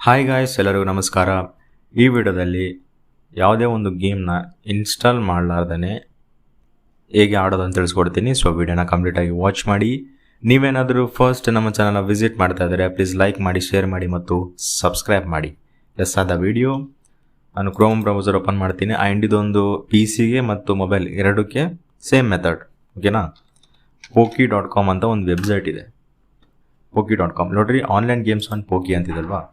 Hi guys, ಎಲ್ಲರಿಗೂ ನಮಸ್ಕಾರ. ಈ ವಿಡಿಯೋದಲ್ಲಿ ಯಾವುದೇ ಒಂದು ಗೇಮ್ನ ಇನ್ಸ್ಟಾಲ್ ಮಾಡಲಾರ್ದೇ ಹೇಗೆ ಆಡೋದು ಅಂತ ತಿಳಿಸ್ಕೊಡ್ತೀನಿ. ಸೊ ವಿಡಿಯೋನ ಕಂಪ್ಲೀಟಾಗಿ ವಾಚ್ ಮಾಡಿ. ನೀವೇನಾದರೂ ಫಸ್ಟ್ ನಮ್ಮ ಚಾನಲ್ನ ವಿಸಿಟ್ ಮಾಡ್ತಾ ಇದ್ದರೆ ಪ್ಲೀಸ್ ಲೈಕ್ ಮಾಡಿ, ಶೇರ್ ಮಾಡಿ ಮತ್ತು ಸಬ್ಸ್ಕ್ರೈಬ್ ಮಾಡಿ. ಎಸ್ ಆದ ವಿಡಿಯೋ ನಾನು ಕ್ರೋಮ್ ಬ್ರೌಸರ್ ಓಪನ್ ಮಾಡ್ತೀನಿ. ಆ್ಯಂಡ್ ಇದೊಂದು PC ಗೆ ಮತ್ತು ಮೊಬೈಲ್ ಎರಡಕ್ಕೆ ಸೇಮ್ ಮೆಥಡ್, ಓಕೆನಾ. poki.com ಅಂತ ಒಂದು ವೆಬ್ಸೈಟ್ ಇದೆ. poki.com ನೋಡ್ರಿ, ಆನ್ಲೈನ್ ಗೇಮ್ಸ್ ಆನ್ ಪೋಕಿ ಅಂತಿದಲ್ವಾ.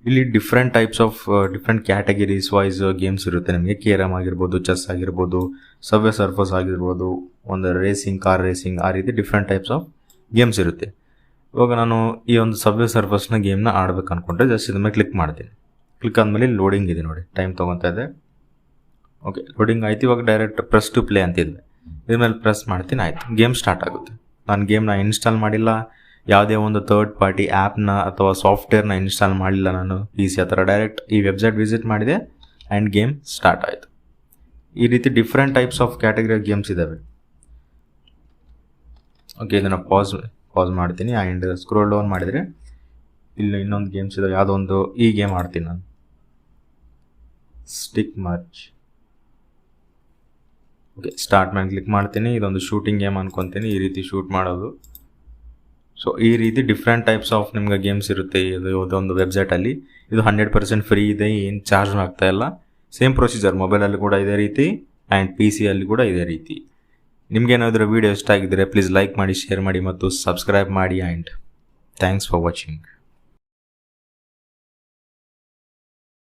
ಇಲ್ಲಿ different types of different categories wise games ಇರುತ್ತೆ. ನಿಮಗೆ ಕೇರಮ್ ಆಗಿರ್ಬೋದು, ಚೆಸ್ ಆಗಿರ್ಬೋದು, ಸಬ್ವೆ ಸರ್ಫರ್ಸ್ ಆಗಿರ್ಬೋದು, ಒಂದು ರೇಸಿಂಗ್, ಕಾರ್ ರೇಸಿಂಗ್, ಆ ರೀತಿ ಡಿಫ್ರೆಂಟ್ ಟೈಪ್ಸ್ ಆಫ್ ಗೇಮ್ಸ್ ಇರುತ್ತೆ. ಇವಾಗ ನಾನು ಈ ಒಂದು ಸಬ್ವೆ ಸರ್ಫರ್ಸ್ನ ಗೇಮ್ನ ಆಡ್ಬೇಕು ಅಂದ್ಕೊಂಡ್ರೆ ಜಸ್ಟ್ ಇದ್ರ ಮೇಲೆ ಕ್ಲಿಕ್ ಮಾಡ್ತೀನಿ. ಕ್ಲಿಕ್ ಆದಮೇಲೆ ಲೋಡಿಂಗ್ ಇದೆ ನೋಡಿ, ಟೈಮ್ ತೊಗೊತಾ ಇದೆ. ಓಕೆ, ಲೋಡಿಂಗ್ ಆಯ್ತು. ಇವಾಗ ಡೈರೆಕ್ಟ್ ಪ್ರೆಸ್ ಟು ಪ್ಲೇ ಅಂತಿದ್ವಿ. ಇದ್ರ ಮೇಲೆ ಪ್ರೆಸ್ ಮಾಡ್ತೀನಿ, ಆಯಿತು, ಗೇಮ್ ಸ್ಟಾರ್ಟ್ ಆಗುತ್ತೆ. ನಾನು ಗೇಮ್ನ ಇನ್ಸ್ಟಾಲ್ ಮಾಡಿಲ್ಲ, ಯಾವುದೇ ಒಂದು ಥರ್ಡ್ ಪಾರ್ಟಿ ಆ್ಯಪ್ನ ಅಥವಾ ಸಾಫ್ಟ್ವೇರ್ನ ಇನ್ಸ್ಟಾಲ್ ಮಾಡಲಿಲ್ಲ. ನಾನು PC ಆ ಥರ ಡೈರೆಕ್ಟ್ ಈ ವೆಬ್ಸೈಟ್ ವಿಸಿಟ್ ಮಾಡಿದೆ ಆ್ಯಂಡ್ ಗೇಮ್ ಸ್ಟಾರ್ಟ್ ಆಯಿತು. ಈ ರೀತಿ different types of category games ಇದ್ದಾವೆ. ಓಕೆ, ಇದನ್ನು ಪಾಸ್ ಮಾಡ್ತೀನಿ. ಆ್ಯಂಡ್ ಸ್ಕ್ರೋಲ್ ಡೌನ್ ಮಾಡಿದರೆ ಇಲ್ಲಿ ಇನ್ನೊಂದು ಗೇಮ್ಸ್ ಇದ್ದಾವೆ. ಯಾವುದೋ ಒಂದು ಈ ಗೇಮ್ ಆಡ್ತೀನಿ ನಾನು, ಸ್ಟಿಕ್ ಮರ್ಚ್. ಓಕೆ, ಸ್ಟಾರ್ಟ್ ಮೇಲೆ ಕ್ಲಿಕ್ ಮಾಡ್ತೀನಿ. ಇದೊಂದು ಶೂಟಿಂಗ್ ಗೇಮ್ ಅನ್ಕೊತೀನಿ, ಈ ರೀತಿ ಶೂಟ್ ಮಾಡೋದು. ಸೊ ಈ ರೀತಿ ಡಿಫ್ರೆಂಟ್ ಟೈಪ್ಸ್ ಆಫ್ ನಿಮ್ಗೆ ಗೇಮ್ಸ್ ಇರುತ್ತೆ ಇದೊಂದು ವೆಬ್ಸೈಟಲ್ಲಿ. ಇದು 100% ಫ್ರೀ ಇದೆ, ಏನು ಚಾರ್ಜ್ ಆಗ್ತಾ ಇಲ್ಲ. ಸೇಮ್ ಪ್ರೊಸೀಜರ್ ಮೊಬೈಲಲ್ಲಿ ಕೂಡ ಇದೇ ರೀತಿ ಆ್ಯಂಡ್ PC ಕೂಡ ಇದೇ ರೀತಿ. ನಿಮಗೇನಾದರೂ ವೀಡಿಯೋ ಇಷ್ಟ ಆಗಿದ್ದರೆ ಪ್ಲೀಸ್ ಲೈಕ್ ಮಾಡಿ, ಶೇರ್ ಮಾಡಿ ಮತ್ತು ಸಬ್ಸ್ಕ್ರೈಬ್ ಮಾಡಿ. And thanks for watching.